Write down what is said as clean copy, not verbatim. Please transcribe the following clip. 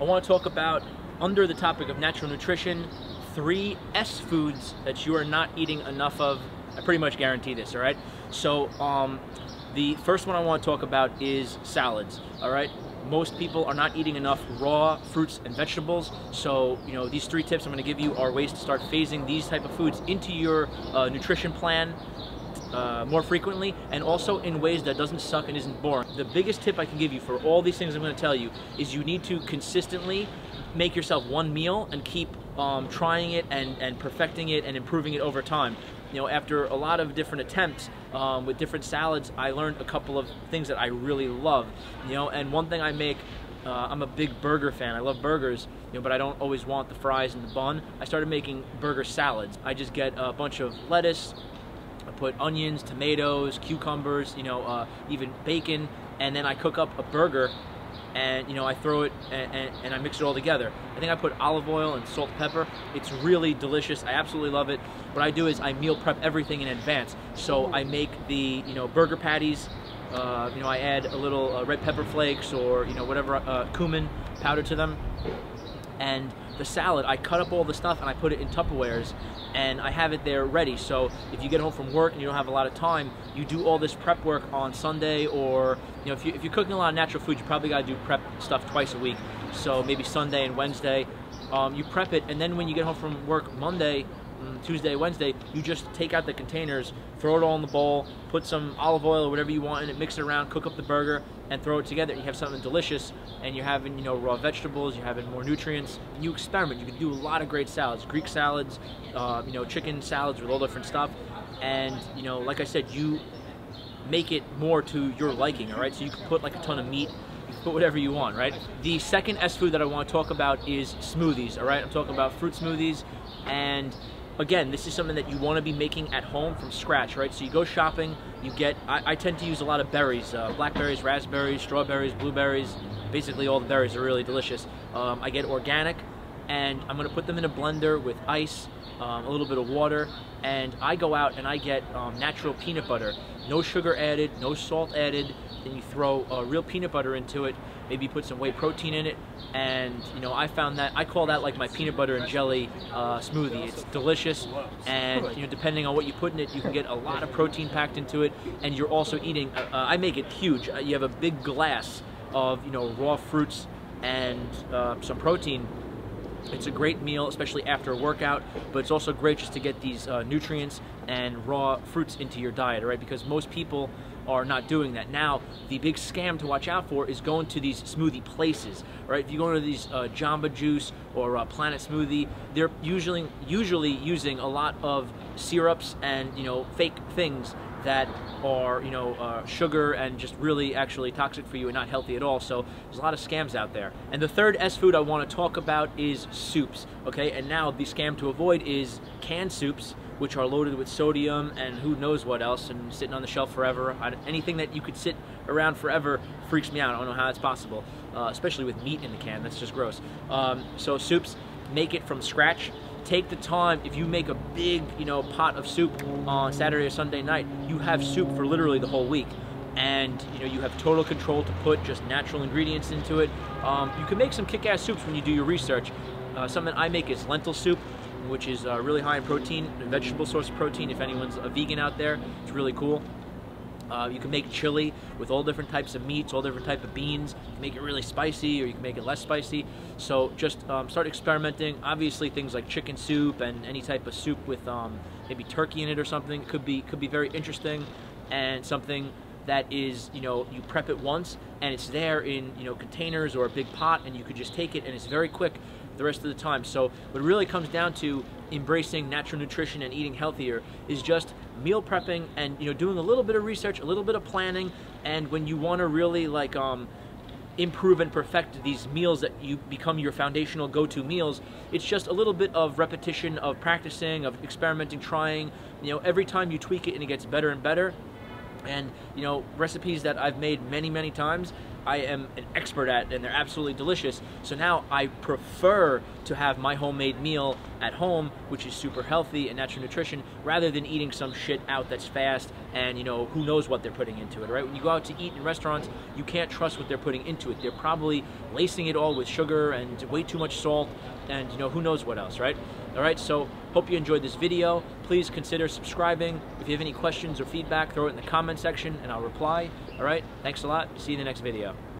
I want to talk about, under the topic of natural nutrition, 3 S foods that you are not eating enough of. I pretty much guarantee this, all right? So the first one I want to talk about is salads, all right? Most people are not eating enough raw fruits and vegetables, so these 3 tips I'm going to give you are ways to start phasing these type of foods into your nutrition plan more frequently, and also in ways that doesn't suck and isn't boring. The biggest tip I can give you for all these things I'm going to tell you is you need to consistently make yourself one meal and keep trying it and perfecting it and improving it over time. After a lot of different attempts with different salads, I learned a couple of things that I really love. And one thing I make, I'm a big burger fan. I love burgers, but I don't always want the fries and the bun. I started making burger salads. I just get a bunch of lettuce, I put onions, tomatoes, cucumbers, even bacon, and then I cook up a burger, and I throw it and I mix it all together. I think I put olive oil and salt and pepper. It's really delicious. I absolutely love it. What I do is I meal prep everything in advance. So I make the burger patties. I add a little red pepper flakes or whatever cumin powder to them. And the salad, I cut up all the stuff and I put it in Tupperwares, and I have it there ready. So if you get home from work and you don't have a lot of time, you do all this prep work on Sunday, or if you're cooking a lot of natural food, you probably got to do prep stuff twice a week. So maybe Sunday and Wednesday, you prep it, and then when you get home from work Monday, Tuesday, Wednesday, you just take out the containers, throw it all in the bowl, put some olive oil or whatever you want in it, mix it around, cook up the burger, and throw it together. You have something delicious, and you're having raw vegetables, you're having more nutrients. You experiment. You can do a lot of great salads, Greek salads, chicken salads with all different stuff, and like I said, you make it more to your liking. All right, so you can put like a ton of meat. You can put whatever you want, right? The second S food that I want to talk about is smoothies. All right, I'm talking about fruit smoothies, and again, this is something that you want to be making at home from scratch, right? So you go shopping, you get, I tend to use a lot of berries, blackberries, raspberries, strawberries, blueberries, basically all the berries are really delicious. I get organic, and I'm going to put them in a blender with ice, a little bit of water, and I go out and I get natural peanut butter. No sugar added, no salt added. Then you throw real peanut butter into it, maybe put some whey protein in it, and I found that, I call that like my peanut butter and jelly smoothie. It's delicious, and depending on what you put in it, you can get a lot of protein packed into it, and you're also eating, I make it huge. You have a big glass of raw fruits and some protein. It's a great meal, especially after a workout, but it's also great just to get these nutrients and raw fruits into your diet, right? Because most people are not doing that. Now, the big scam to watch out for is going to these smoothie places, right? If you go to these Jamba Juice or Planet Smoothie, they're usually using a lot of syrups and fake things that are sugar and just really actually toxic for you and not healthy at all. So there's a lot of scams out there. And the third S food I want to talk about is soups, okay? And now the scam to avoid is canned soups, which are loaded with sodium and who knows what else, and sitting on the shelf forever. Anything that you could sit around forever freaks me out. I don't know how that's possible, especially with meat in the can. That's just gross. So soups, make it from scratch. Take the time. If you make a big pot of soup on Saturday or Sunday night, you have soup for literally the whole week, and you have total control to put just natural ingredients into it. You can make some kick-ass soups when you do your research. Something I make is lentil soup, which is really high in protein, a vegetable source of protein. If anyone's a vegan out there, it's really cool. You can make chili with all different types of meats, all different types of beans. You can make it really spicy, or you can make it less spicy. So just start experimenting. Obviously, things like chicken soup and any type of soup with maybe turkey in it or something could be very interesting, and something that is you prep it once and it's there in containers or a big pot, and you could just take it and it's very quick the rest of the time. So what it really comes down to embracing natural nutrition and eating healthier is just meal prepping and doing a little bit of research, a little bit of planning, and when you want to really like improve and perfect these meals that you become your foundational go-to meals, it's just a little bit of repetition, of practicing, of experimenting, trying. Every time you tweak it and it gets better and better. And recipes that I've made many times, I am an expert at, and they're absolutely delicious. So now I prefer to have my homemade meal at home, which is super healthy and natural nutrition, rather than eating some shit out that's fast and, you know, who knows what they're putting into it, right? When you go out to eat in restaurants, you can't trust what they're putting into it. They're probably lacing it all with sugar and way too much salt and, you know, who knows what else, right? All right, so hope you enjoyed this video. Please consider subscribing. If you have any questions or feedback, throw it in the comment section and I'll reply. All right, thanks a lot. See you in the next video.